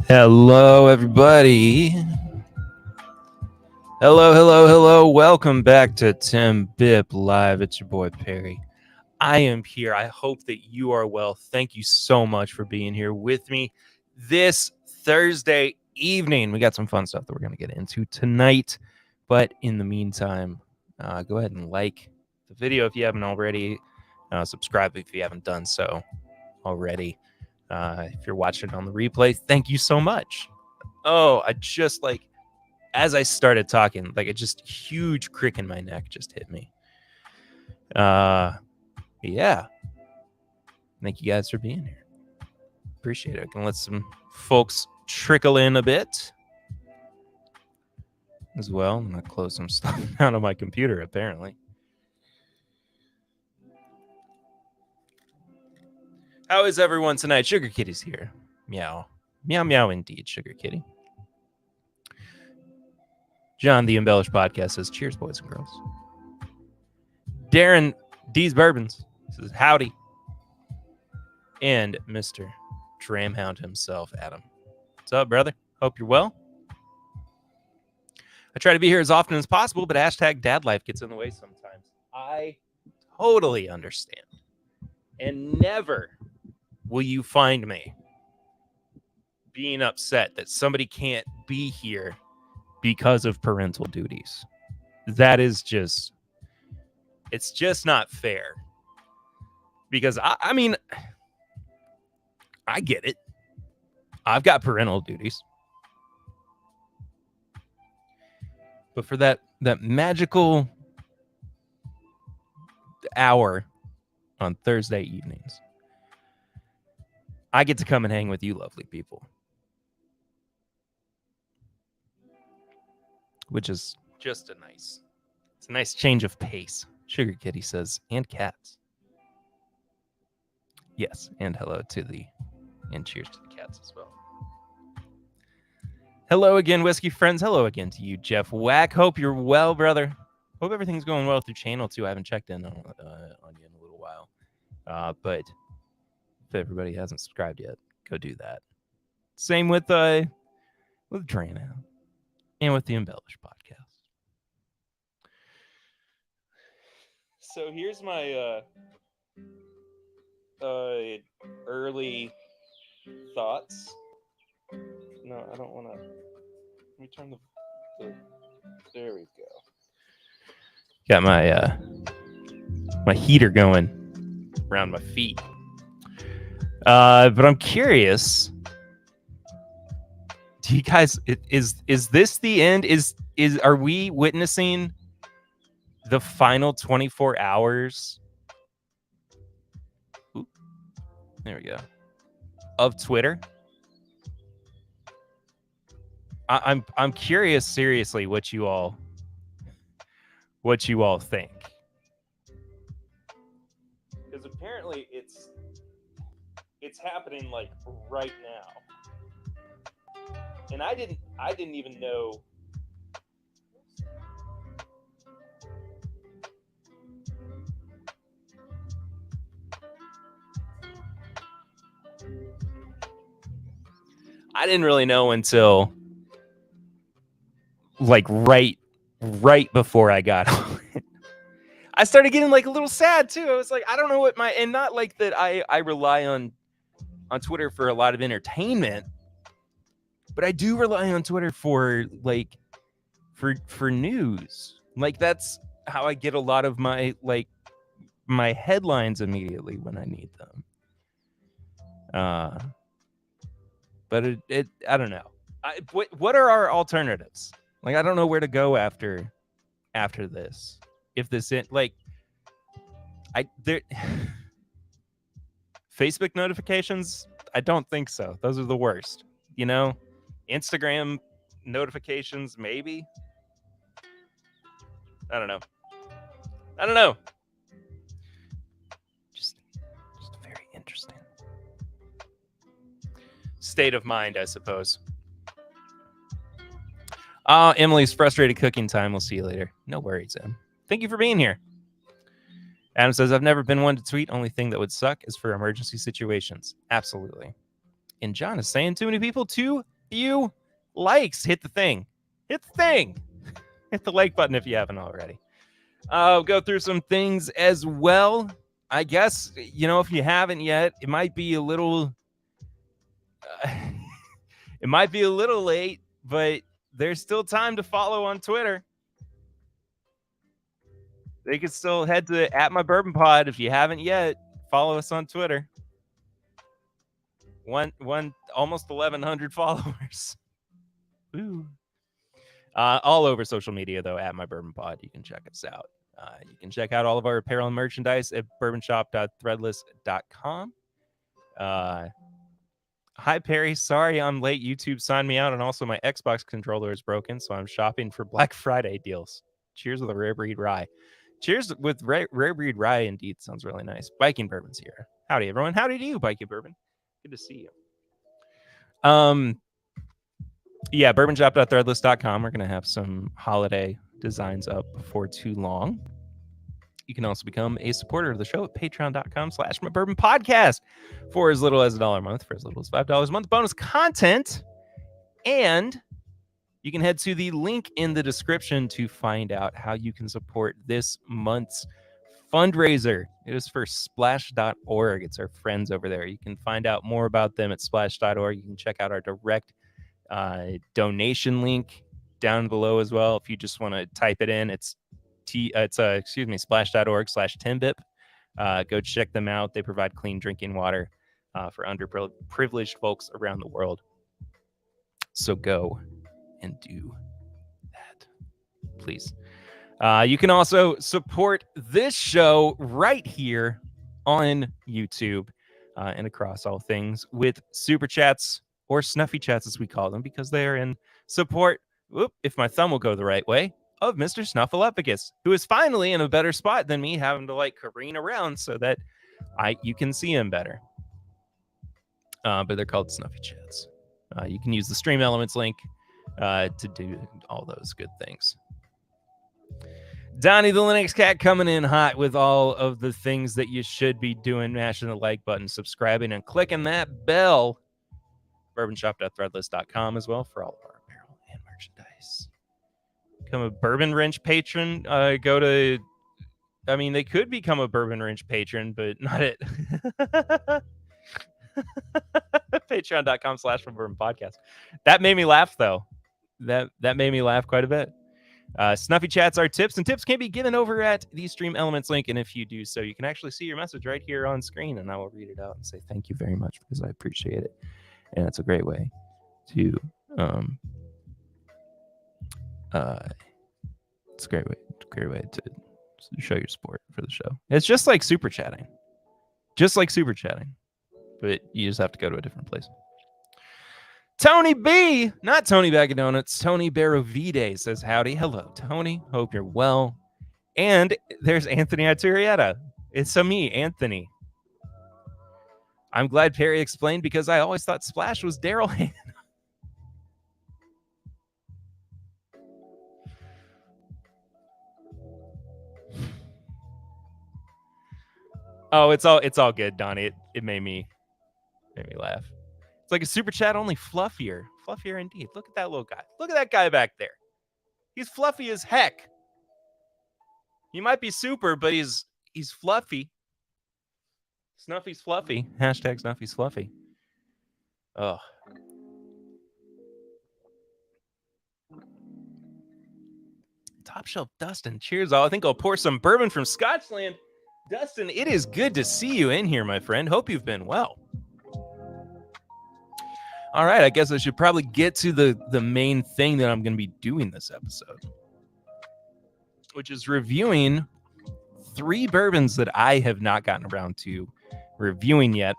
Hello, everybody. Hello. Welcome back to TIMBP Live. It's your boy, Perry. I am here. I hope that you are well. Thank you so much for being here with me this Thursday evening. We got some fun stuff that we're going to get into tonight. But in the meantime, go ahead and like the video if you haven't already. Subscribe if you haven't done so already. If you're watching on the replay, thank you so much. Oh, I just as I started talking, a just huge crick in my neck just hit me. Yeah. Thank you guys for being here. Appreciate it. I can let some folks trickle in a bit as well. I'm gonna close some stuff out of my computer, apparently. How is everyone tonight? Sugar Kitty's here. Meow. Meow indeed, Sugar Kitty. John, the Embellished Podcast, says, cheers, boys and girls. Darren, D's Bourbons, says, howdy. And Mr. Dramhound himself, Adam. What's up, brother? Hope you're well. I try to be here as often as possible, but hashtag dad life gets in the way sometimes. I totally understand. And never will you find me being upset that somebody can't be here because of parental duties. That is just, it's just not fair. Because I mean, I get it. I've got parental duties. But for that magical hour on Thursday evenings, I get to come and hang with you lovely people. Which is just it's a nice change of pace. Sugar Kitty says, and cats. Yes, and hello to and cheers to the cats as well. Hello again, Whiskey Friends. Hello again to you, Jeff Wack. Hope you're well, brother. Hope everything's going well with your channel, too. I haven't checked in on you in a little while. But if everybody hasn't subscribed yet, go do that. Same with Drano and with the Embellished Podcast. So here's my early thoughts. No, I don't want to. Let me turn the. There we go. Got my heater going around my feet. But I'm curious. Do you guys? Is this the end? Are we witnessing the final 24 hours? Ooh, there we go. Of Twitter. I'm curious, seriously, what you all think, because apparently it's happening right now, and I didn't even know. I didn't really know until right before I got on. I started getting a little sad too. I was like, I don't know what and not that I rely on Twitter for a lot of entertainment, but I do rely on Twitter for for news. That's how I get a lot of my my headlines immediately when I need them. But I don't know. What are our alternatives? Like, I don't know where to go after this. If this there Facebook notifications, I don't think so. Those are the worst. You know, Instagram notifications, maybe. I don't know. Just very interesting state of mind, I suppose. Emily's frustrated cooking time. We'll see you later. No worries, Em. Thank you for being here. Adam says, I've never been one to tweet. Only thing that would suck is for emergency situations. Absolutely. And John is saying, too many people, too few likes. Hit the thing. Hit the thing. Hit the like button if you haven't already. I'll go through some things as well. I guess, if you haven't yet, it might be a little... it might be a little late, but there's still time to follow on Twitter. They can still head to @MyBourbonPod if you haven't yet. Follow us on Twitter. One almost 1,100 followers. Woo. All over social media, though, @MyBourbonPod. You can check us out. You can check out all of our apparel and merchandise at bourbonshop.threadless.com. Hi, Perry. Sorry I'm late. YouTube signed me out, and also my Xbox controller is broken, so I'm shopping for Black Friday deals. Cheers with a rare breed rye. Cheers with rare breed rye, indeed. Sounds really nice. Biking Bourbon's here. Howdy, everyone. Howdy to you, Biking Bourbon. Good to see you. Yeah, bourbonshop.threadless.com. We're going to have some holiday designs up before too long. You can also become a supporter of the show at patreon.com/mybourbonpodcast for as little as $1 a month, for as little as $5 a month. Bonus content. And you can head to the link in the description to find out how you can support this month's fundraiser. It is for splash.org. It's our friends over there. You can find out more about them at splash.org. You can check out our direct donation link down below as well. If you just want to type it in, it's splash.org/TIMBP. Go check them out. They provide clean drinking water for underprivileged folks around the world. So go and do that, please. You can also support this show right here on YouTube and across all things with super chats, or snuffy chats as we call them, because they are in support, if my thumb will go the right way, of Mr. Snuffleupagus, who is finally in a better spot than me, having to careen around so that you can see him better. But they're called snuffy chats. You can use the Stream Elements link to do all those good things. Donnie the Linux Cat coming in hot with all of the things that you should be doing, mashing the like button, subscribing, and clicking that bell. bourbonshop.threadless.com as well for all of our apparel and merchandise. Become a Bourbon Wrench patron. They could become a Bourbon Wrench patron, but not it. Patreon.com/bourbonpodcast. That made me laugh, though. That made me laugh quite a bit. Snuffy chats are tips, and tips can be given over at the Stream Elements link. And if you do so, you can actually see your message right here on screen, and I will read it out and say thank you very much because I appreciate it. And it's a great way to it's a great way to show your support for the show. It's just like super chatting, but you just have to go to a different place. Tony B, not Tony Bag of Donuts, Tony Barovide says howdy. Hello, Tony. Hope you're well. And there's Anthony Aturietta. It's me, Anthony. I'm glad Perry explained because I always thought Splash was Daryl Hannah. Oh, it's all good, Donnie. It made me laugh. It's like a super chat, only fluffier. Fluffier indeed. Look at that little guy. Look at that guy back there. He's fluffy as heck. He might be super, but he's fluffy. Snuffy's fluffy. Hashtag Snuffy's fluffy. Oh. Top Shelf Dustin. Cheers, all. I think I'll pour some bourbon from Scotchland Dustin, it is good to see you in here, my friend. Hope you've been well. All right, I guess I should probably get to the main thing that I'm going to be doing this episode, which is reviewing 3 bourbons that I have not gotten around to reviewing yet.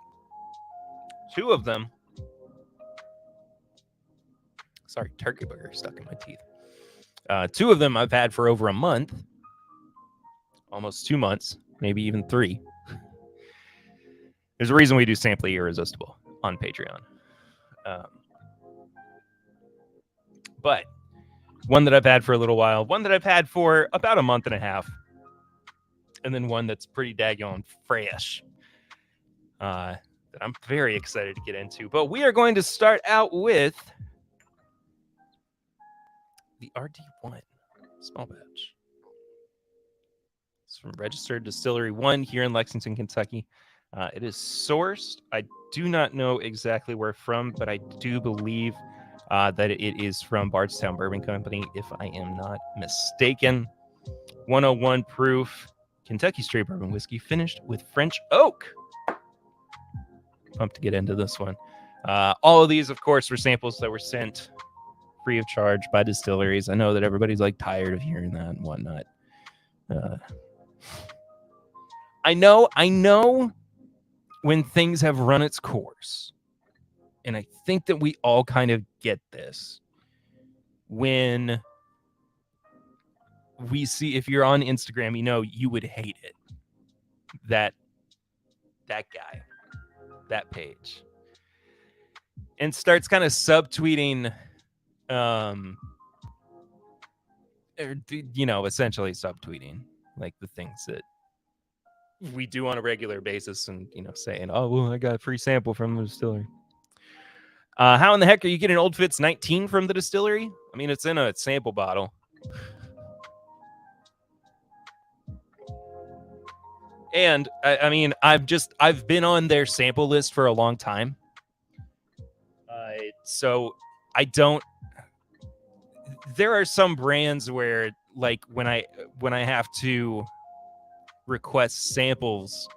2 of them, sorry, turkey burger stuck in my teeth. 2 of them I've had for over a month, almost 2 months, maybe even 3. There's a reason we do Simply Irresistible on Patreon. But one that I've had for a little while, one that I've had for about a month and a half, and then one that's pretty daggone fresh that I'm very excited to get into. But we are going to start out with the RD1 small batch. It's from Registered Distillery 1 here in Lexington, Kentucky. It is sourced. I do not know exactly where from, but I do believe that it is from Bardstown Bourbon Company, if I am not mistaken. 101 proof Kentucky straight bourbon whiskey finished with French oak. Pumped to get into this one. All of these, of course, were samples that were sent free of charge by distilleries. I know that everybody's like tired of hearing that and whatnot. I know when things have run its course. And I think that we all kind of get this when we see, if you're on Instagram, you know, you would hate it. That guy, that page, and starts kind of subtweeting, essentially subtweeting like the things that we do on a regular basis, and saying, "Oh, well, I got a free sample from the distillery." How in the heck are you getting Old Fitz 19 from the distillery? I mean, it's in a sample bottle. And I mean, I've been on their sample list for a long time. So I don't. There are some brands where, like, when I have to request samples,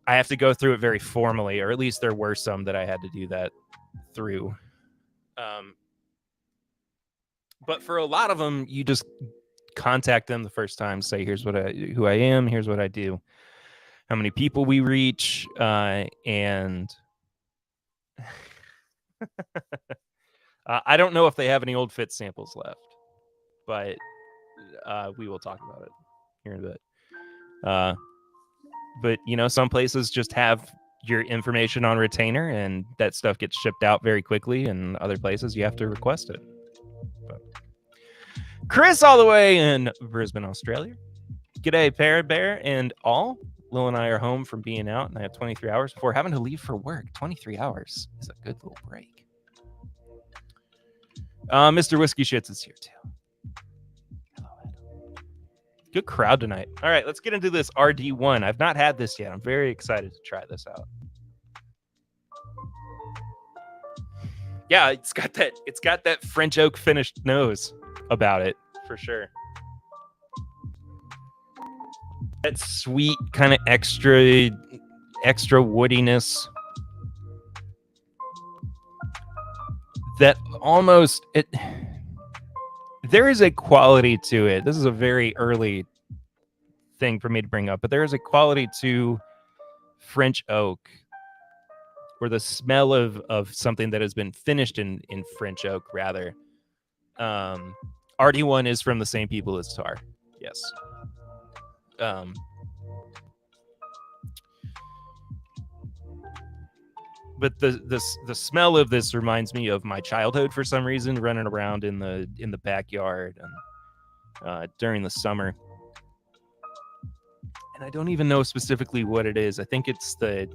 I have to go through it very formally, or at least there were some that I had to do that through. But for a lot of them, you just contact them the first time, say, here's who I am, here's what I do, how many people we reach, and I don't know if they have any Old Fitz samples left, but we will talk about it here in a bit. But some places just have your information on retainer, and that stuff gets shipped out very quickly, and other places you have to request it. But Chris, all the way in Brisbane, Australia. G'day, Parrot Bear and all. Lil and I are home from being out, and I have 23 hours before having to leave for work. 23 hours is a good little break. Mr. Whiskey Shits is here too. Good crowd tonight. All right, let's get into this RD1. I've not had this yet. I'm very excited to try this out. Yeah, it's got that French oak finished nose about it for sure. That sweet kind of extra woodiness. That almost there is a quality to it. This is a very early thing for me to bring up, but there is a quality to French oak, or the smell of something that has been finished in French oak, rather. RD1 is from the same people as Tar. Yes. But the smell of this reminds me of my childhood for some reason, running around in the backyard and during the summer. And I don't even know specifically what it is. I think it's the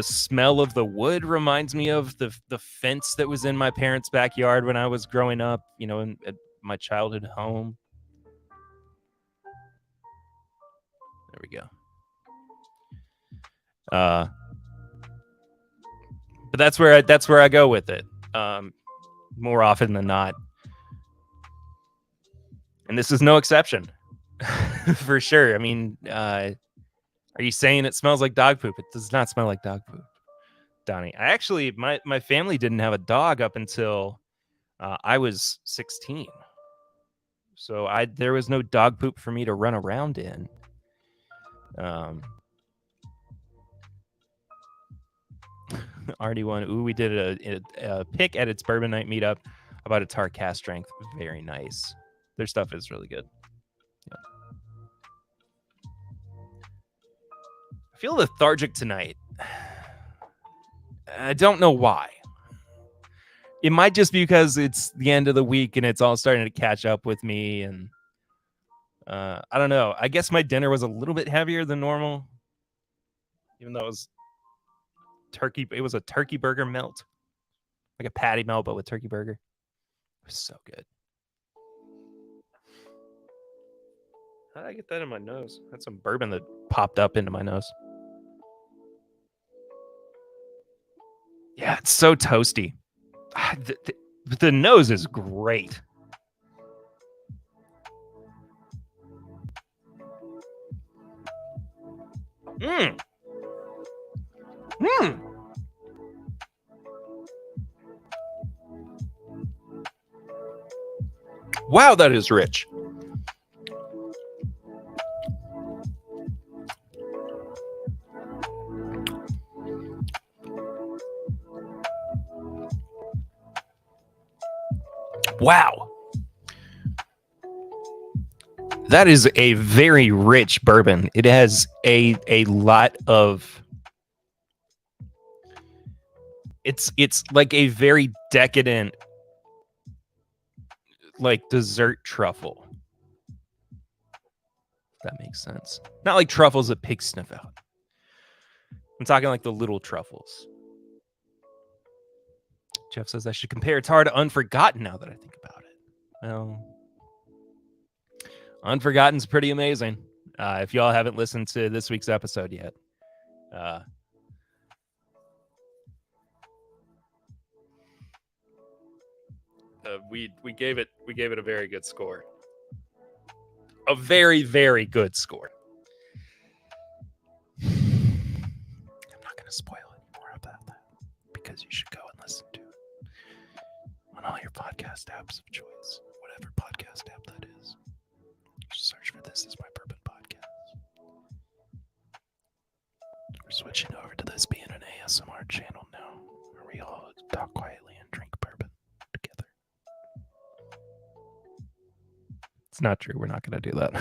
smell of the wood reminds me of the fence that was in my parents' backyard when I was growing up, at my childhood home. There we go. But that's where I go with it, more often than not, and this is no exception. For sure. I mean, are you saying it smells like dog poop? It does not smell like dog poop, Donnie. I actually, my family didn't have a dog up until I was 16. So there was no dog poop for me to run around in. RD1. Ooh, we did a pick at its Bourbon Night meetup about a tar cast strength. Very nice. Their stuff is really good. Yep. I feel lethargic tonight. I don't know why. It might just be because it's the end of the week and it's all starting to catch up with me. And I don't know. I guess my dinner was a little bit heavier than normal, even though it was turkey. It was a turkey burger melt, like a patty melt, but with turkey burger. It was so good. How did I get that in my nose? That's some bourbon that popped up into my nose. Yeah, it's so toasty. The nose is great. Mmm. Mmm. Wow, that is rich. Wow. That is a very rich bourbon. It has a lot of it's like a very decadent like dessert truffle. If that makes sense. Not like truffles that pigs sniff out. I'm talking like the little truffles. Jeff says I should compare Tar to Unforgotten now that I think about it. Well, Unforgotten's pretty amazing. If y'all haven't listened to this week's episode yet, we gave it a very good score. A very, very good score. I'm not going to spoil any more about that because you should go and listen to it on all your podcast apps of choice, whatever podcast app that is. Just search for This Is My Bourbon Podcast. We're switching over to this being an ASMR channel now, where we all talk quietly and drink bourbon together. It's not true. We're not going to do that.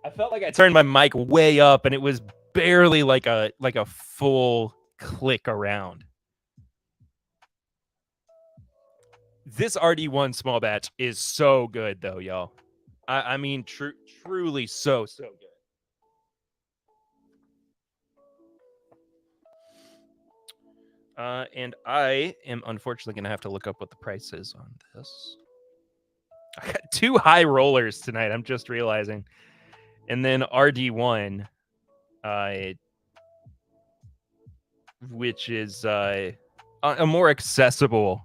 I felt like I turned my mic way up and it was barely like a full click around. This RD1 small batch is so good though, y'all. I mean, truly so good. And I am unfortunately going to have to look up what the price is on this. I got 2 high rollers tonight. I'm just realizing. And then RD1, which is a more accessible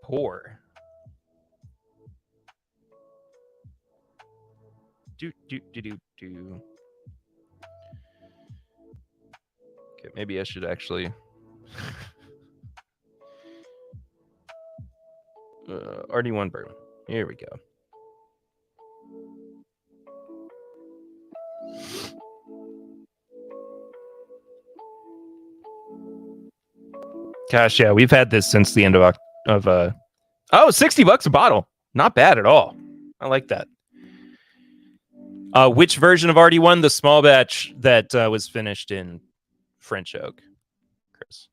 pour. Do. Okay, maybe I should actually. RD1 bourbon. Here we go. Gosh, yeah, we've had this since the end of $60 a bottle. Not bad at all. I like that. Which version of RD1? The small batch that was finished in French oak, Chris.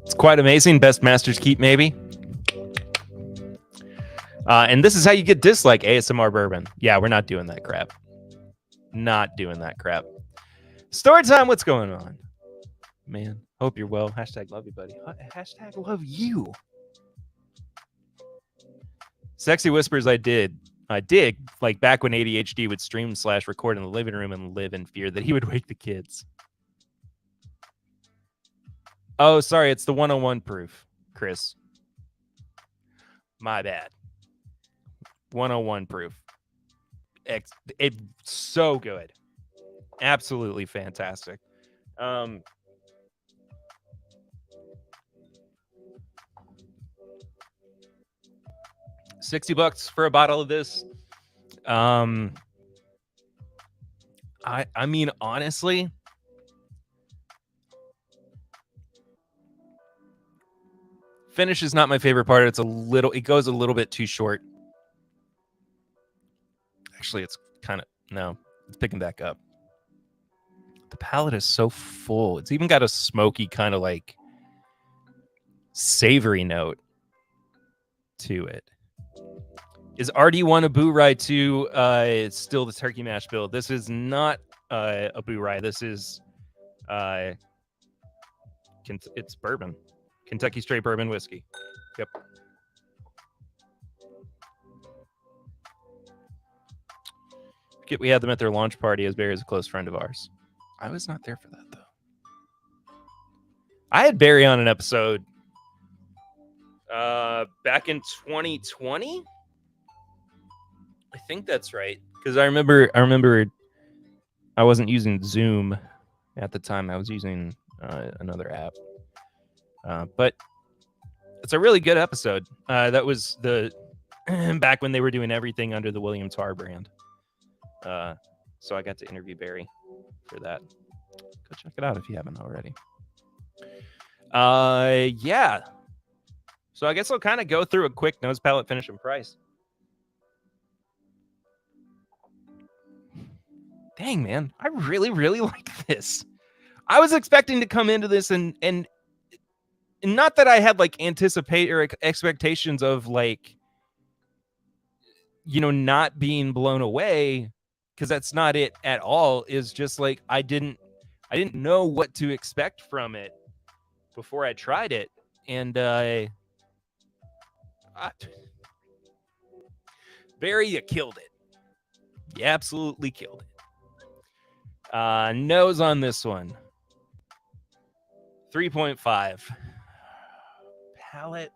It's quite amazing. Best Master's Keep, maybe. And this is how you get dislike ASMR bourbon. Yeah, we're not doing that crap. Not doing that crap. Story time, what's going on? Man, hope you're well. Hashtag love you, buddy. Hashtag love you. Sexy Whispers, I did, like back when ADHD would stream / record in the living room and live in fear that he would wake the kids. Oh, sorry, it's the 101 proof, Chris. My bad. 101 proof. It's so good. Absolutely fantastic. 60 bucks for a bottle of this. I mean, honestly, finish is not my favorite part. It goes a little bit too short. Actually, it's picking back up. The palate is so full. It's even got a smoky kind of like savory note to it. Is RD1 a boo rye too? It's still the turkey mash bill. This is not a boo rye. This is it's bourbon, Kentucky straight bourbon whiskey. Yep. We had them at their launch party, as Barry is a close friend of ours. I was not there for that though. I had Barry on an episode back in 2020. I think that's right, because I remember I wasn't using Zoom at the time. I was using another app. But it's a really good episode. That was the back when they were doing everything under the William Tarr brand. So I got to interview Barry for that. Go check it out if you haven't already. Yeah. So I guess I'll kind of go through a quick nose, palate, finish, and price. Dang, man, I really, really like this. I was expecting to come into this and not that I had like anticipate or expectations of like, not being blown away, because that's not it at all. Is just like I didn't know what to expect from it before I tried it, and Barry, you killed it. You absolutely killed it. Nose on this one, 3.5. Palate.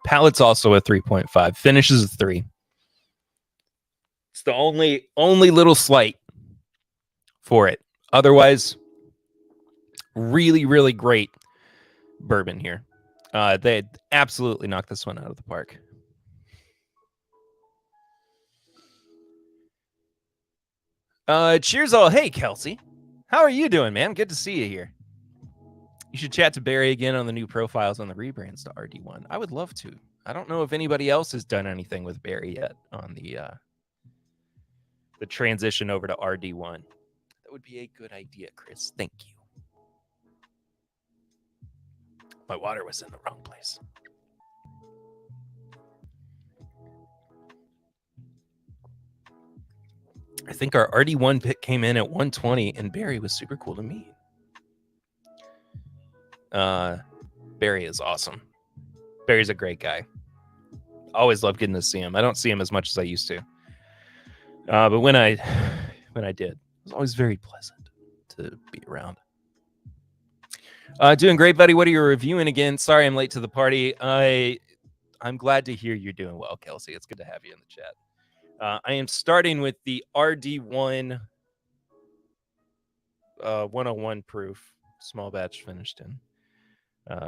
Palate's also a 3.5. Finishes a 3. It's the only little slight for it. Otherwise, really, really great bourbon here. They absolutely knocked this one out of the park. Cheers all. Hey, Kelsey. How are you doing, man? Good to see you here. You should chat to Barry again on the new profiles on the rebrands to RD1. I would love to. I don't know if anybody else has done anything with Barry yet on the transition over to RD1. That would be a good idea, Chris. Thank you. My water was in the wrong place. I think our RD1 pick came in at 120, and Barry was super cool to meet. Barry is awesome. Barry's a great guy. Always love getting to see him. I don't see him as much as I used to. But when I did, it was always very pleasant to be around. Doing great, buddy. What are you reviewing again? Sorry I'm late to the party. I'm glad to hear you're doing well, Kelsey. It's good to have you in the chat. I am starting with the RD1 101 proof, small batch finished in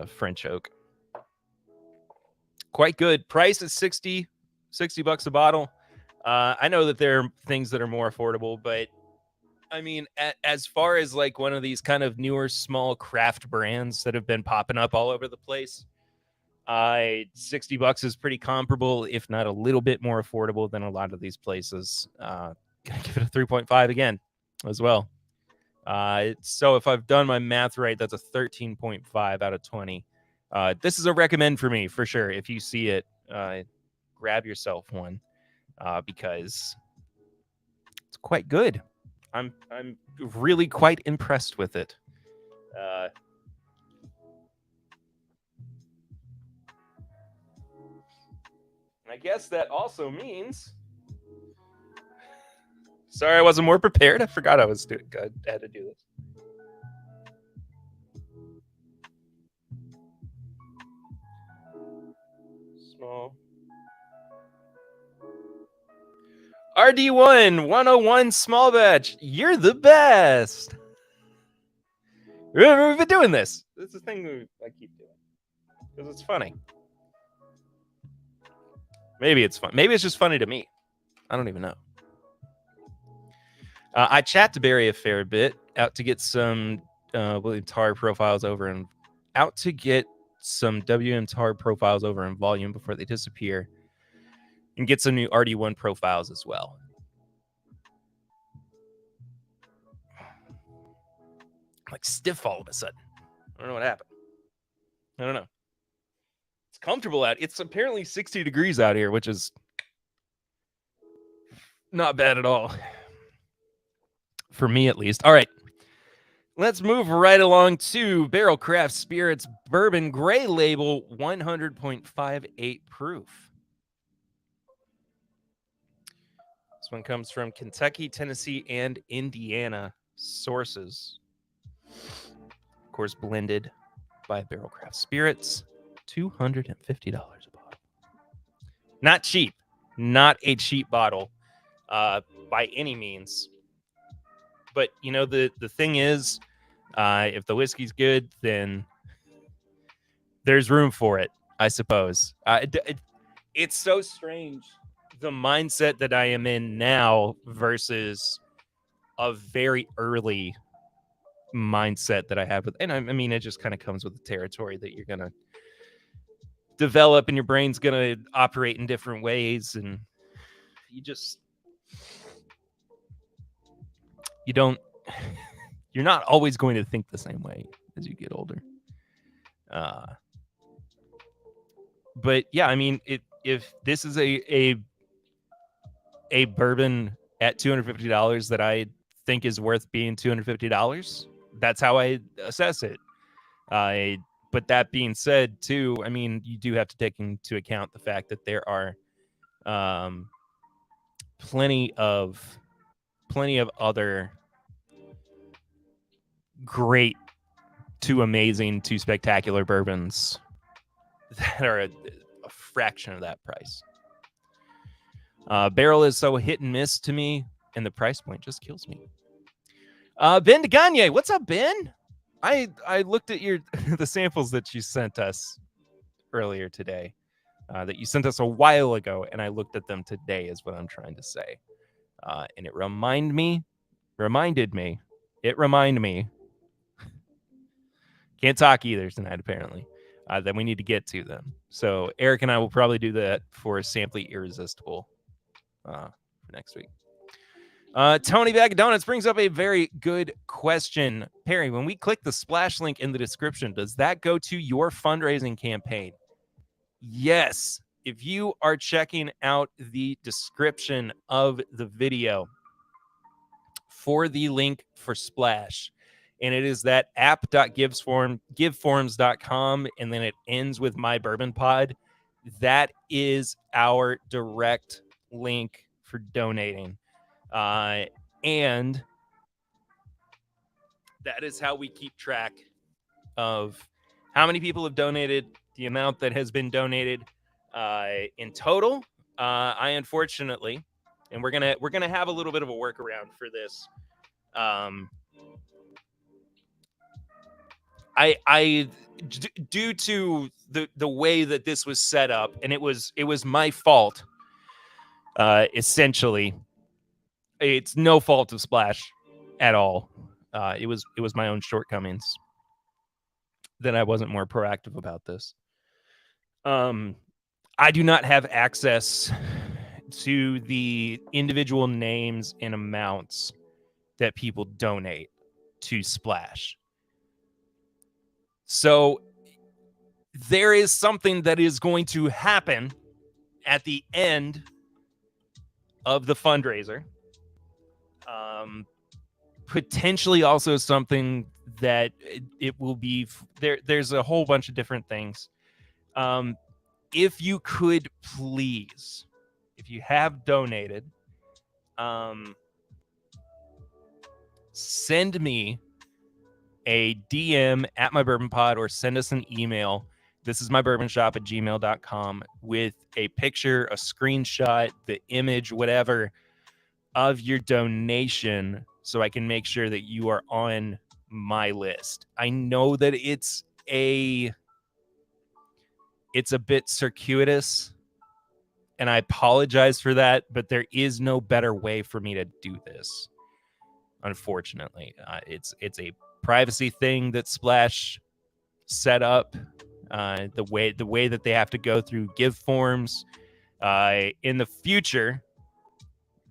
French oak. Quite good. Price is 60 bucks a bottle. I know that there are things that are more affordable, but I mean, as far as like one of these kind of newer small craft brands that have been popping up all over the place, 60 bucks is pretty comparable, if not a little bit more affordable than a lot of these places. Gotta give it a 3.5 again as well. So if I've done my math right, that's a 13.5 out of 20. This is a recommend for me for sure. If you see it, grab yourself one because it's quite good. I'm really quite impressed with it. I guess that also means. Sorry, I wasn't more prepared. I forgot I had to do this. Small. RD1 101 small batch. You're the best. Remember, we've been doing this. This is the thing I keep doing because it's funny. Maybe it's fun. Maybe it's just funny to me. I don't even know. I chat to Barry a fair bit, out to get some William Tar profiles over and out to get some WM Tar profiles over in volume before they disappear, and get some new RD1 profiles as well. I'm like stiff all of a sudden. I don't know what happened. I don't know. It's comfortable out. It's apparently 60 degrees out here, which is not bad at all. For me, at least. All right. Let's move right along to Barrel Craft Spirits Bourbon Gray Label 100.58 proof. This one comes from Kentucky, Tennessee, and Indiana sources. Of course, blended by Barrel Craft Spirits. $250 a bottle. Not cheap. Not a cheap bottle by any means. But, you know, the thing is, if the whiskey's good, then there's room for it, I suppose. It's so strange, the mindset that I am in now versus a very early mindset that I have. And I mean, it just kind of comes with the territory that you're going to develop and your brain's going to operate in different ways. And you're not always going to think the same way as you get older. But yeah, I mean, if this is a bourbon at $250 that I think is worth being $250, that's how I assess it. But that being said, too, I mean, you do have to take into account the fact that there are plenty of other great to amazing to spectacular bourbons that are a fraction of that price. Barrel is so hit and miss to me, and the price point just kills me. Ben DeGagne, what's up, Ben? I looked at the samples that you sent us earlier today, that you sent us a while ago, and I looked at them today, is what I'm trying to say. And it reminded me. Can't talk either tonight, apparently. That we need to get to them. So Eric and I will probably do that for Samply Irresistible for next week. Tony Bag of Donuts brings up a very good question. Perry, when we click the splash link in the description, does that go to your fundraising campaign? Yes. If you are checking out the description of the video for the link for Splash, and it is that app.giveforms.com, and then it ends with My Bourbon Pod, that is our direct link for donating. And that is how we keep track of how many people have donated, the amount that has been donated in total. I unfortunately, and we're gonna have a little bit of a workaround for this. I due to the way that this was set up, and it was my fault. Essentially, it's no fault of Splash at all. It was my own shortcomings that I wasn't more proactive about this. I do not have access to the individual names and amounts that people donate to Splash. So there is something that is going to happen at the end of the fundraiser. Potentially also something that it will be there. There's a whole bunch of different things. if you could please, if you have donated, send me a DM at my bourbon pod or send us an email. This is mybourbonshop@gmail.com with a picture, a screenshot, the image, whatever, of your donation so I can make sure that you are on my list. I know that it's a bit circuitous, and I apologize for that, but there is no better way for me to do this. Unfortunately, it's a privacy thing that Splash set up. The way that they have to go through give forms. In the future,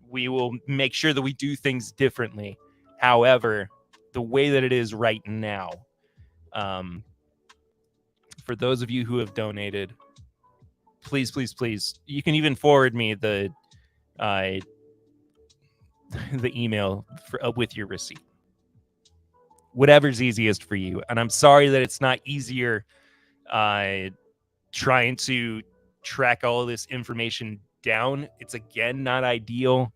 we will make sure that we do things differently. However, the way that it is right now, for those of you who have donated, please, you can even forward me the email with your receipt. Whatever's easiest for you. And I'm sorry that it's not easier trying to track all of this information down. It's, again, not ideal,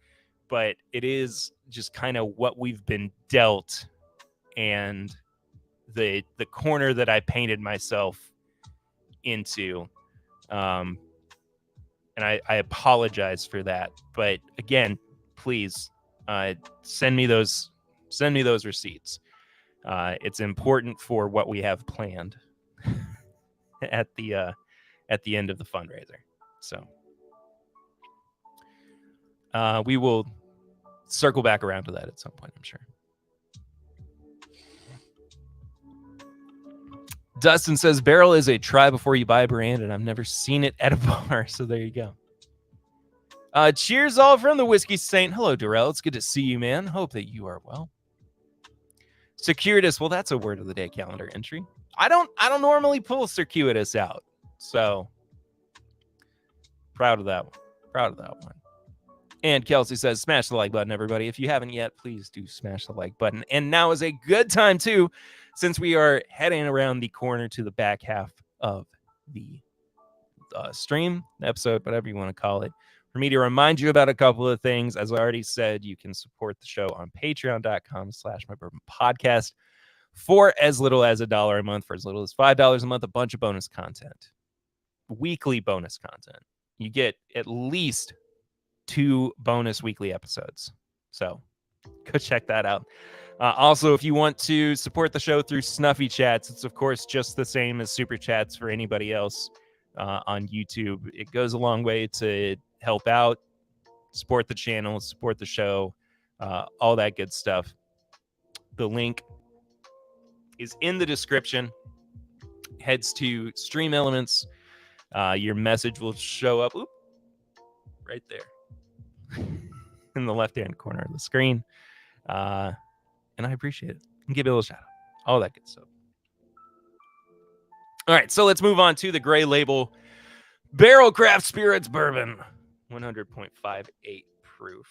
but it is just kind of what we've been dealt and the corner that I painted myself into. And I apologize for that. But again, please send me those receipts. It's important for what we have planned at the end of the fundraiser. So we will circle back around to that at some point, I'm sure. Dustin says Barrell is a try before you buy brand, and I've never seen it at a bar. So there you go. Cheers all from the Whiskey Saint. Hello, Darrell. It's good to see you, man. Hope that you are well. Circuitous. Well, that's a word of the day calendar entry. I don't normally pull circuitous out. So proud of that one. And Kelsey says, smash the like button, everybody. If you haven't yet, please do smash the like button. And now is a good time, too, since we are heading around the corner to the back half of the stream, episode, whatever you want to call it, for me to remind you about a couple of things. As I already said, you can support the show on patreon.com/mybourbonpodcast for as little as $1 a month, for as little as $5 a month, a bunch of bonus content, weekly bonus content. You get at least 2 bonus weekly episodes. So go check that out. Also, if you want to support the show through Snuffy Chats, it's, of course, just the same as Super Chats for anybody else on YouTube. It goes a long way to help out, support the channel, support the show, all that good stuff. The link is in the description. Heads to Stream Elements. Your message will show up right there in the left-hand corner of the screen. And I appreciate it. And give it a little shout out. All that good stuff. All right, so let's move on to the Gray Label Barrel Craft Spirits Bourbon. 100.58 proof.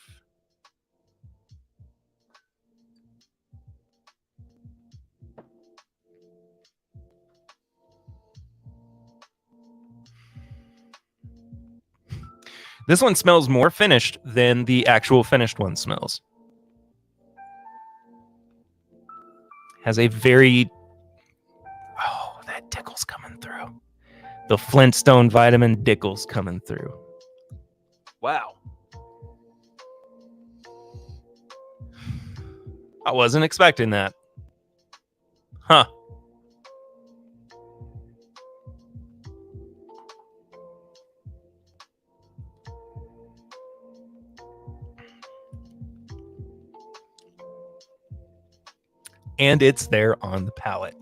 This one smells more finished than the actual finished one smells. Has a very... Oh, that Dickle's coming through. The Flintstone Vitamin Dickle's coming through. Wow. I wasn't expecting that. Huh. And it's there on the palate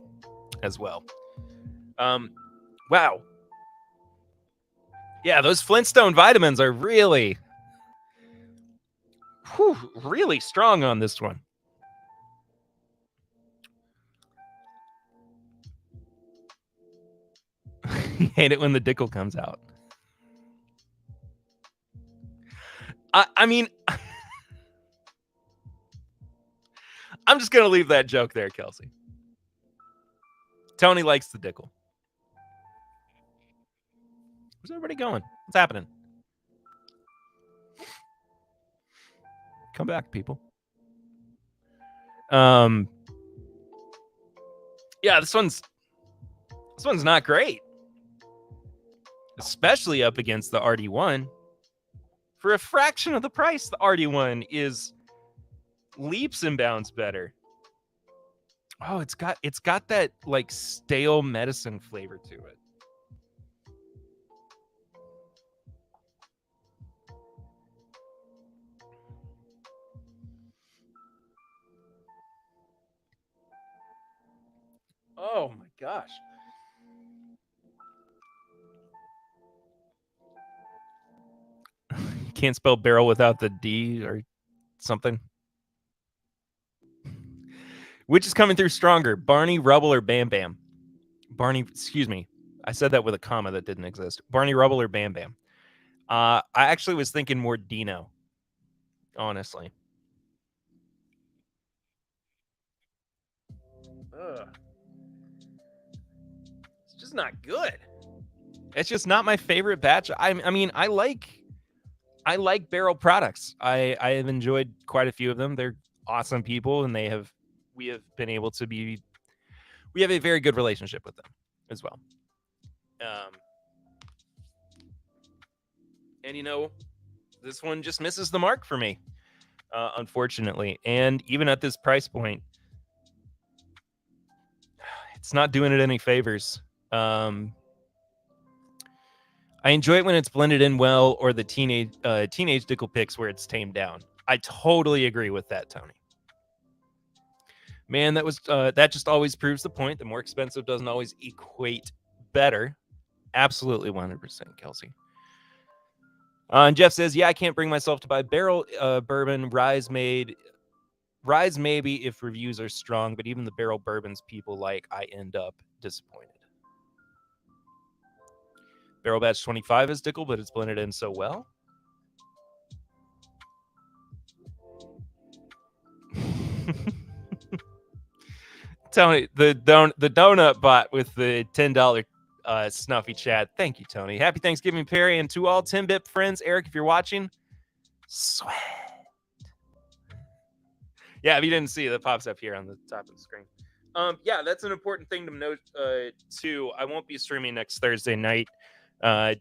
as well. Wow. Yeah, those Flintstone vitamins are really strong on this one. You hate it when the Dickle comes out. I mean, I'm just going to leave that joke there, Kelsey. Tony likes the Dickle. Where's everybody going? What's happening? Come back, people. Yeah, this one's not great, especially up against the RD1. For a fraction of the price, the RD1 is leaps and bounds better. Oh, it's got that like stale medicine flavor to it. Oh my gosh. Can't spell barrel without the D or something. Which is coming through stronger, Barney, Rubble, or Bam Bam? Barney, excuse me. I said that with a comma that didn't exist. Barney, Rubble, or Bam Bam? I actually was thinking more Dino, honestly. Ugh. It's just not good. It's just not my favorite batch. I mean, I like Barrel products. I have enjoyed quite a few of them. They're awesome people, and we have been able to be. We have a very good relationship with them as well. And this one just misses the mark for me, unfortunately. And even at this price point, it's not doing it any favors. I enjoy it when it's blended in well, or the teenage Dickel picks where it's tamed down. I totally agree with that, Tony. Man, that just always proves the point. The more expensive doesn't always equate better. Absolutely 100%, Kelsey. And Jeff says, yeah, I can't bring myself to buy barrel bourbon. Rye maybe if reviews are strong, but even the barrel bourbons people like, I end up disappointed. Barrel Batch 25 is Dickel, but it's blended in so well. Tony, the donut bot with the $10 snuffy chat. Thank you, Tony. Happy Thanksgiving, Perry, and to all TIMBP friends. Eric, if you're watching, sweat. Yeah, if you didn't see it, that pops up here on the top of the screen. Yeah, that's an important thing to note, too. I won't be streaming next Thursday night.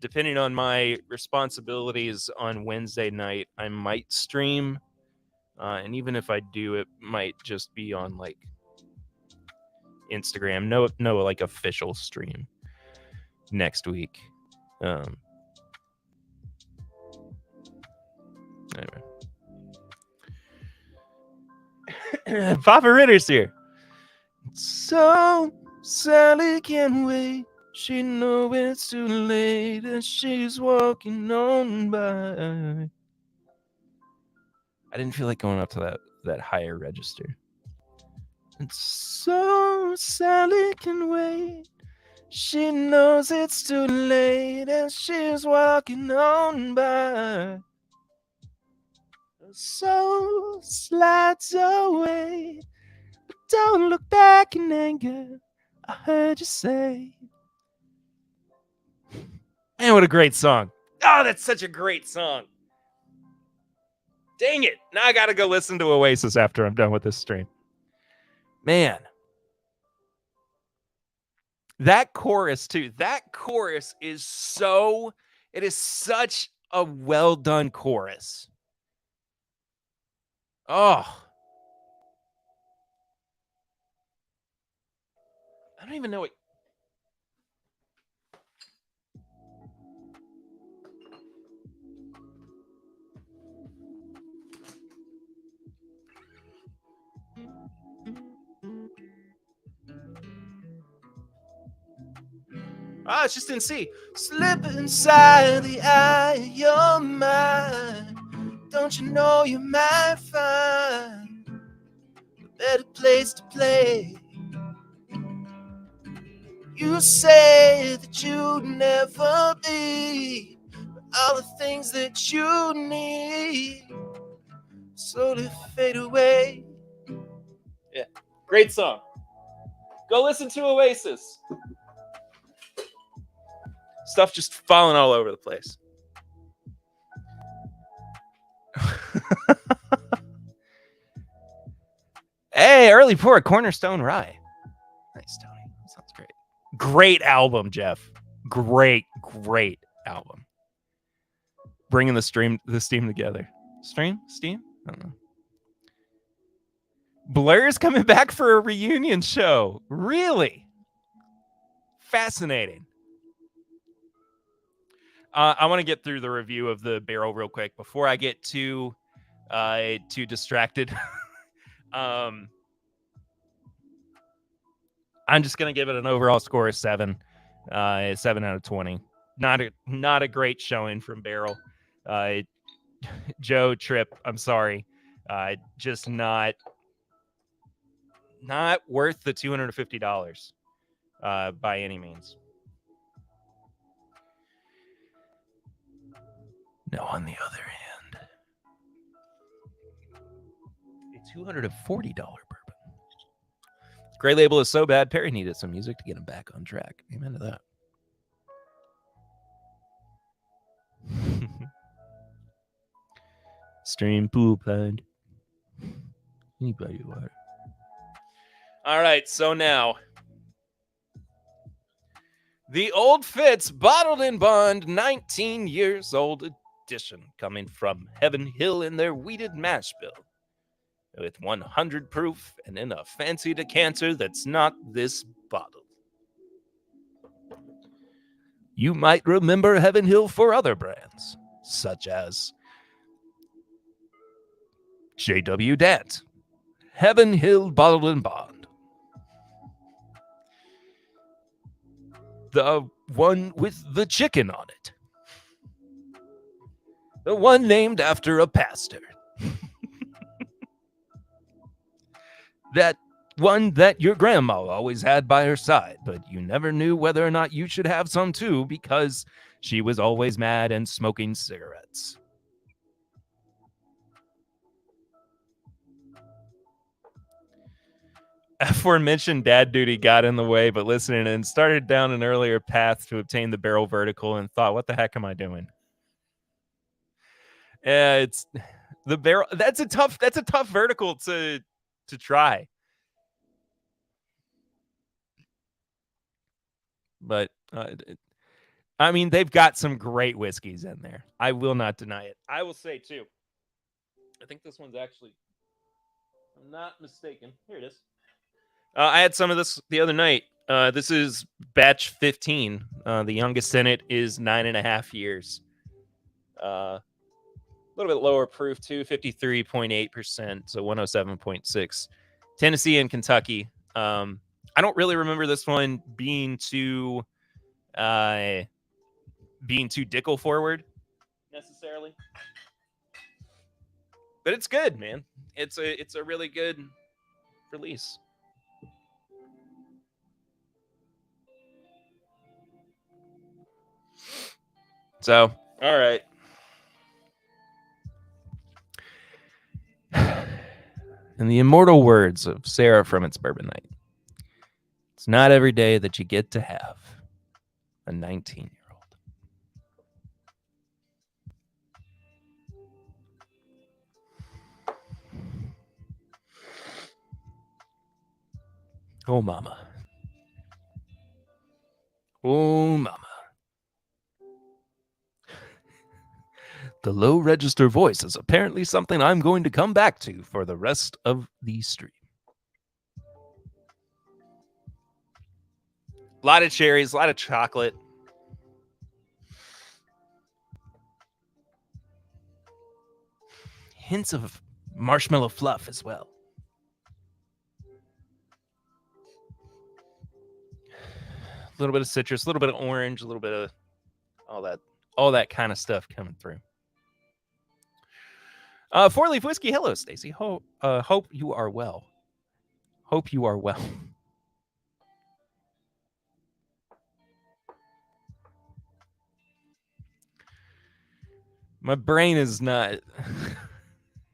Depending on my responsibilities on Wednesday night, I might stream. And even if I do, it might just be on, like, Instagram. No, like, official stream next week. Anyway. Papa Ritter's here. So Sally can wait. She knows it's too late, and she's walking on by. I didn't feel like going up to that higher register. And so Sally can wait. She knows it's too late, and she's walking on by. So slides away. But don't look back in anger. I heard you say. Man, what a great song. Oh, that's such a great song. Dang it. Now I got to go listen to Oasis after I'm done with this stream. Man. That chorus, too. That chorus is it is such a well done chorus. Oh. I don't even know what. It's just in C. Slip inside the eye of your mind. Don't you know you might find a better place to play? You say that you'd never be, but all the things that you need slowly fade away. Yeah, great song. Go listen to Oasis. Stuff just falling all over the place. Hey, early pour, Cornerstone Rye. Nice, Tony. That sounds great. Great album, Jeff. Great album. Bringing the steam together. Steam? I don't know. Blur's coming back for a reunion show. Really? Fascinating. I want to get through the review of the barrel real quick before I get too distracted. I'm just gonna give it an overall score of 7. 7 out of 20. Not a great showing from Barrel. Joe Tripp, I'm sorry. Just not worth the $250 by any means. No, on the other hand, a $240 bourbon. Gray Label is so bad, Perry needed some music to get him back on track. Amen to that. Stream pool pond. Anybody water. All right, so now the Old Fitz Bottled in Bond 19 years old edition coming from Heaven Hill in their wheated mash bill with 100 proof and in a fancy decanter that's not this bottle. You might remember Heaven Hill for other brands, such as J.W. Dant, Heaven Hill Bottled in Bond, the one with the chicken on it, the one named after a pastor, that one that your grandma always had by her side, but you never knew whether or not you should have some too because she was always mad and smoking cigarettes. Aforementioned dad duty got in the way, but listening and started down an earlier path to obtain the barrel vertical and thought, what the heck am I doing? Yeah, it's the barrel. That's a tough vertical to try. But I mean, they've got some great whiskeys in there. I will not deny it. I will say too. I think this one's actually, if I'm not mistaken. Here it is. I had some of this the other night. This is batch 15. The youngest in it is 9.5 years. A little bit lower proof too, 53.8%, so 107.6. Tennessee and Kentucky. I don't really remember this one being too Dickel forward necessarily, but it's good, man. It's a really good release. So, all right. In the immortal words of Sarah from It's Bourbon Night, it's not every day that you get to have a 19-year-old. Oh, mama. Oh, mama. The low register voice is apparently something I'm going to come back to for the rest of the stream. A lot of cherries, a lot of chocolate. Hints of marshmallow fluff as well. A little bit of citrus, a little bit of orange, a little bit of all that kind of stuff coming through. 4-Leaf Whiskey. Hello, Stacy. Hope you are well. Hope you are well. My brain is not.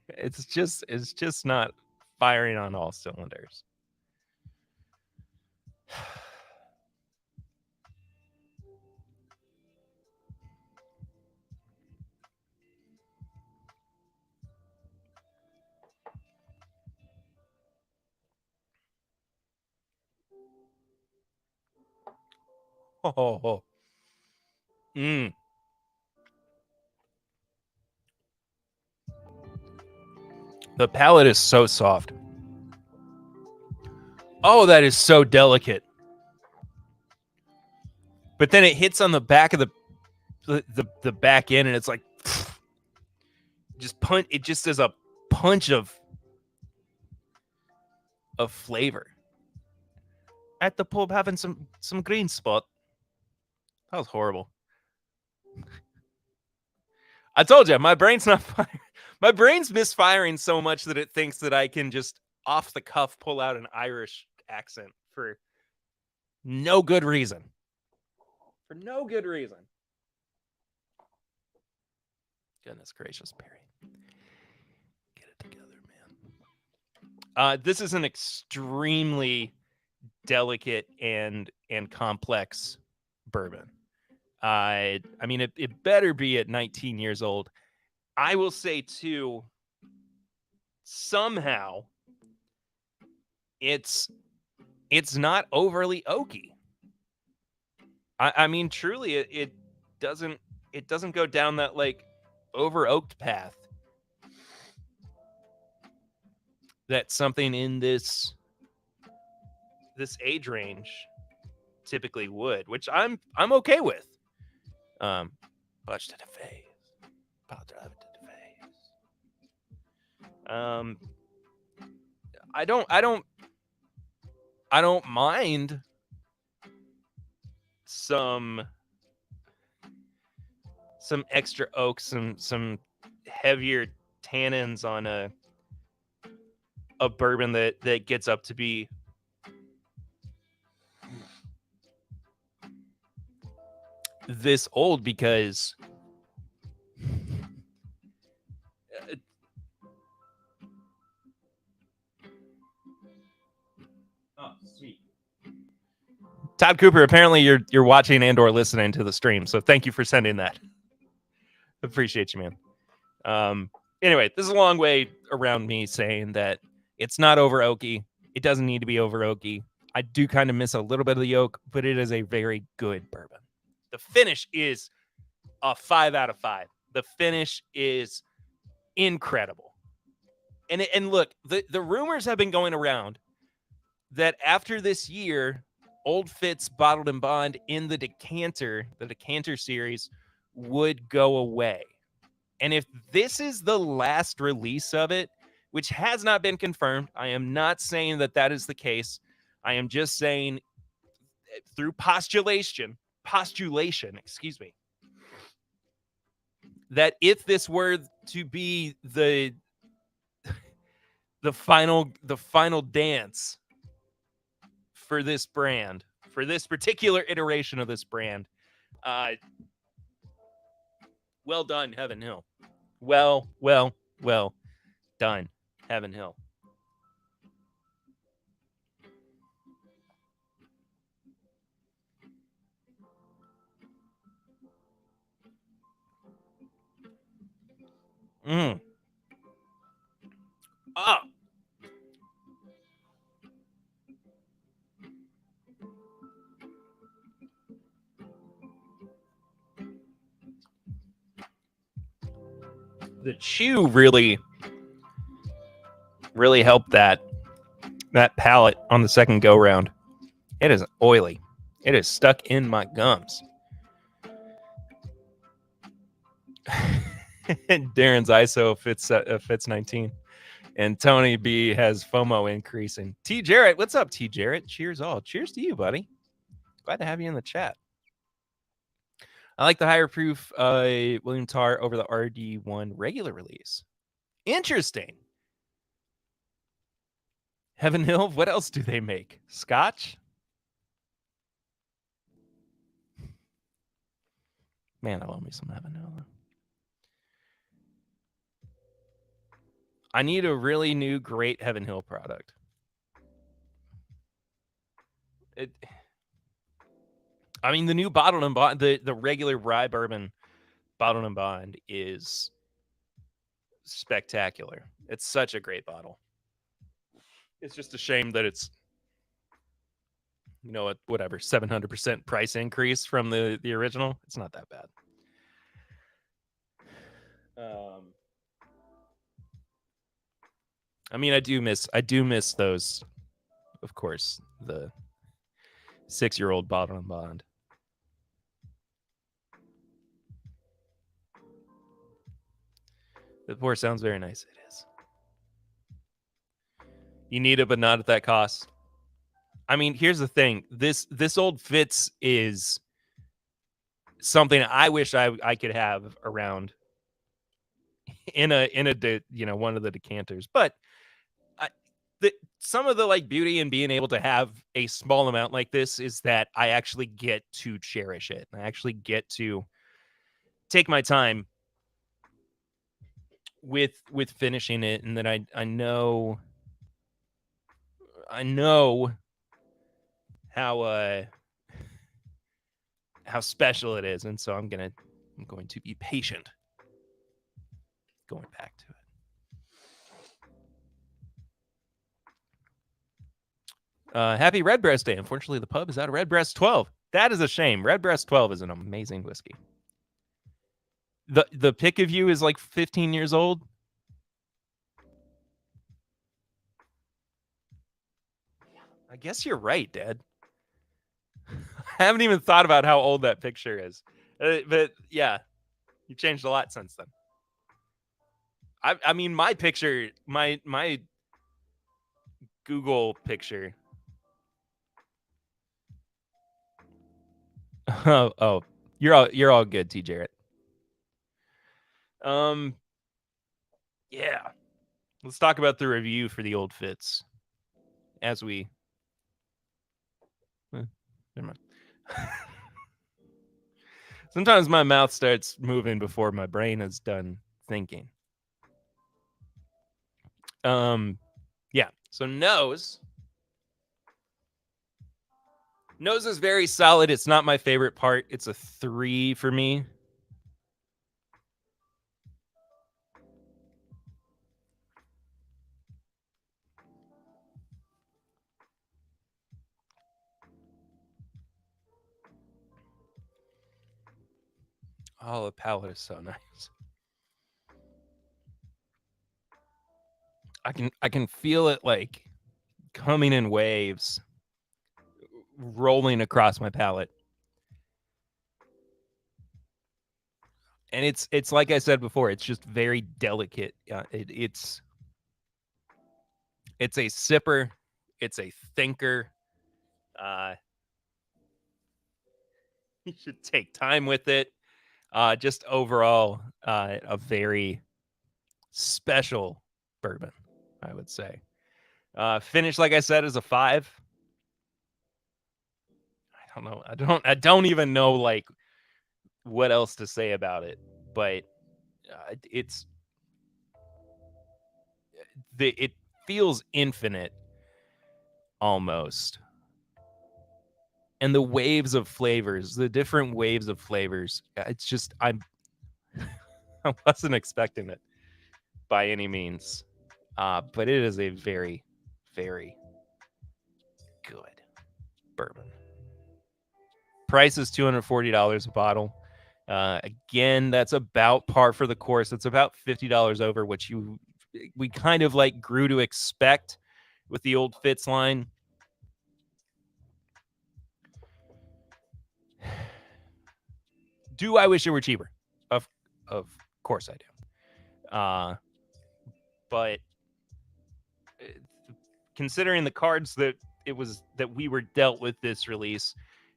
It's just not firing on all cylinders. Oh. Mm. The palate is so soft. Oh, that is so delicate. But then it hits on the back of the back end, and it's like just punch. It just is a punch of flavor. At the pub having some green spot. That was horrible. I told you, my brain's not firing. My brain's misfiring so much that it thinks that I can just off the cuff pull out an Irish accent for no good reason. For no good reason. Goodness gracious, Perry. Get it together, man. This is an extremely delicate and complex bourbon. I mean, it better be at 19 years old. I will say too, somehow it's not overly oaky. I mean, truly, it doesn't go down that like over oaked path that something in this age range typically would, which I'm okay with. Watch to the face. I don't mind some extra oak, some heavier tannins on a bourbon that gets up to be this old, because oh, sweet. Todd Cooper, apparently you're watching and or listening to the stream, so thank you for sending that. Appreciate you, man. Anyway, this is a long way around me saying that it's not over oaky. It doesn't need to be over oaky. I do kind of miss a little bit of the oak, but it is a very good bourbon. The finish is a 5 out of 5. The finish is incredible. And look, the rumors have been going around that after this year, Old Fitz Bottled and Bond in the decanter series would go away. And if this is the last release of it, which has not been confirmed, I am not saying that is the case. I am just saying through postulation, excuse me, that if this were to be the final dance for this brand, for this particular iteration of this brand, well done, Heaven Hill. Well done, Heaven Hill. Ah. The chew really helped that palate on the second go round. It is oily. It is stuck in my gums. Darren's ISO fits 19. And Tony B has FOMO increasing. T. Jarrett, what's up, T. Jarrett? Cheers all. Cheers to you, buddy. Glad to have you in the chat. I like the higher proof William Tarr over the RD1 regular release. Interesting. Heaven Hill, what else do they make? Scotch? Man, I love me some Heaven Hill. I need a really new, great Heaven Hill product. I mean, the new Bottled and Bond, the regular rye bourbon Bottled and Bond is spectacular. It's such a great bottle. It's just a shame that it's you know, whatever 700% price increase from the original. It's not that bad. I mean, I do miss those, of course, the 6-year-old bottle and bond. The pour sounds very nice. It is. You need it, but not at that cost. I mean, here's the thing. This old Fitz is something I wish I could have around in a one of the decanters. But some of the like beauty in being able to have a small amount like this is that I actually get to cherish it. I actually get to take my time with finishing it, and that I know how special it is, and so I'm going to be patient going back to it. Happy Redbreast Day. Unfortunately, the pub is out of Redbreast 12. That is a shame. Redbreast 12 is an amazing whiskey. The pick of you is like 15 years old. I guess you're right, Dad. I haven't even thought about how old that picture is. But yeah, you changed a lot since then. I mean, my picture, my Google picture. Oh, you're all good, T. Jarrett. Yeah. Let's talk about the review for the old Fitz. As we never mind. Sometimes my mouth starts moving before my brain is done thinking. Yeah. So nose is very solid. It's not my favorite part. It's a 3 for me. Oh, the palate is so nice. I can feel it like coming in waves, rolling across my palate. And it's like I said before, it's just very delicate. It's a sipper, it's a thinker. You should take time with it. Just overall, a very special bourbon, I would say. Finish, like I said, is a 5. I don't know. I don't even know like what else to say about it, but it feels infinite almost. And the waves of flavors, the different waves of flavors, it's just I wasn't expecting it by any means. But it is a very, very good bourbon. Price is $240 a bottle. Again, that's about par for the course. It's about $50 over what we kind of like grew to expect with the old Fitz line. Do I wish it were cheaper? Of course I do. But considering the cards that we were dealt with this release,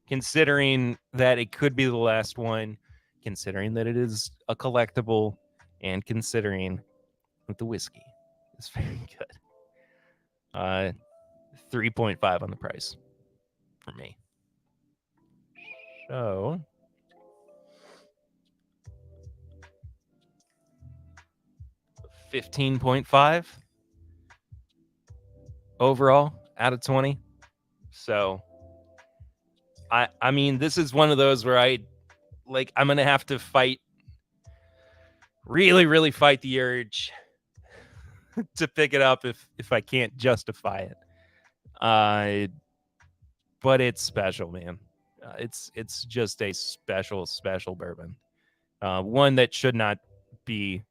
considering that it could be the last one, considering that it is a collectible, and considering that the whiskey is very good. 3.5 on the price for me. So 15.5 overall out of 20. So I mean, this is one of those where I'm going to have to really fight the urge to pick it up if I can't justify it. but it's special, man. It's just a special bourbon. One that should not be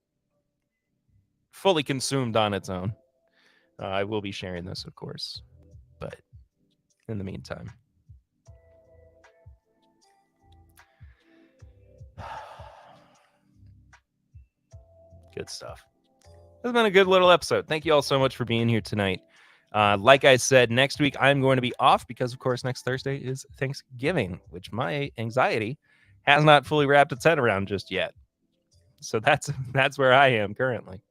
fully consumed on its own. I will be sharing this, of course, but in the meantime, good stuff. It's been a good little episode. Thank you all so much for being here tonight. Like I said, next week I'm going to be off because, of course, next Thursday is Thanksgiving, which my anxiety has not fully wrapped its head around just yet. So that's where I am currently.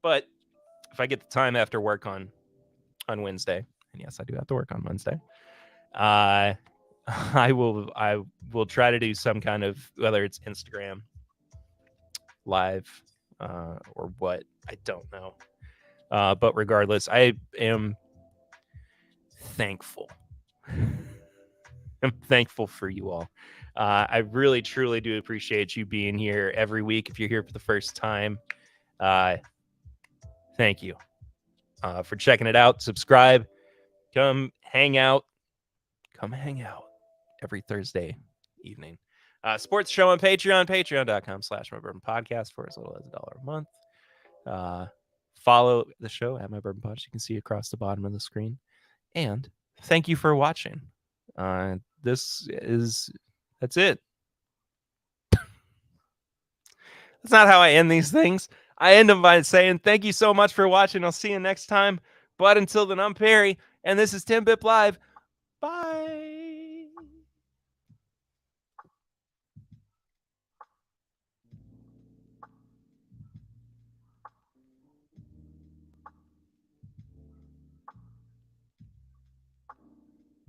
But if I get the time after work on Wednesday, and yes, I do have to work on Wednesday, I will try to do some kind of, whether it's Instagram live or what, I don't know. But regardless, I am thankful. I'm thankful for you all. I really, truly do appreciate you being here every week. If you're here for the first time, thank you for checking it out. Subscribe. Come hang out every Thursday evening. Sports show on Patreon, patreon.com/MyBourbonPodcast for as little as $1 a month. Follow the show at My Bourbon Pod. You can see across the bottom of the screen. And thank you for watching. That's it. That's not how I end these things. I end them by saying thank you so much for watching. I'll see you next time. But until then, I'm Perry, and this is TIMBP Live.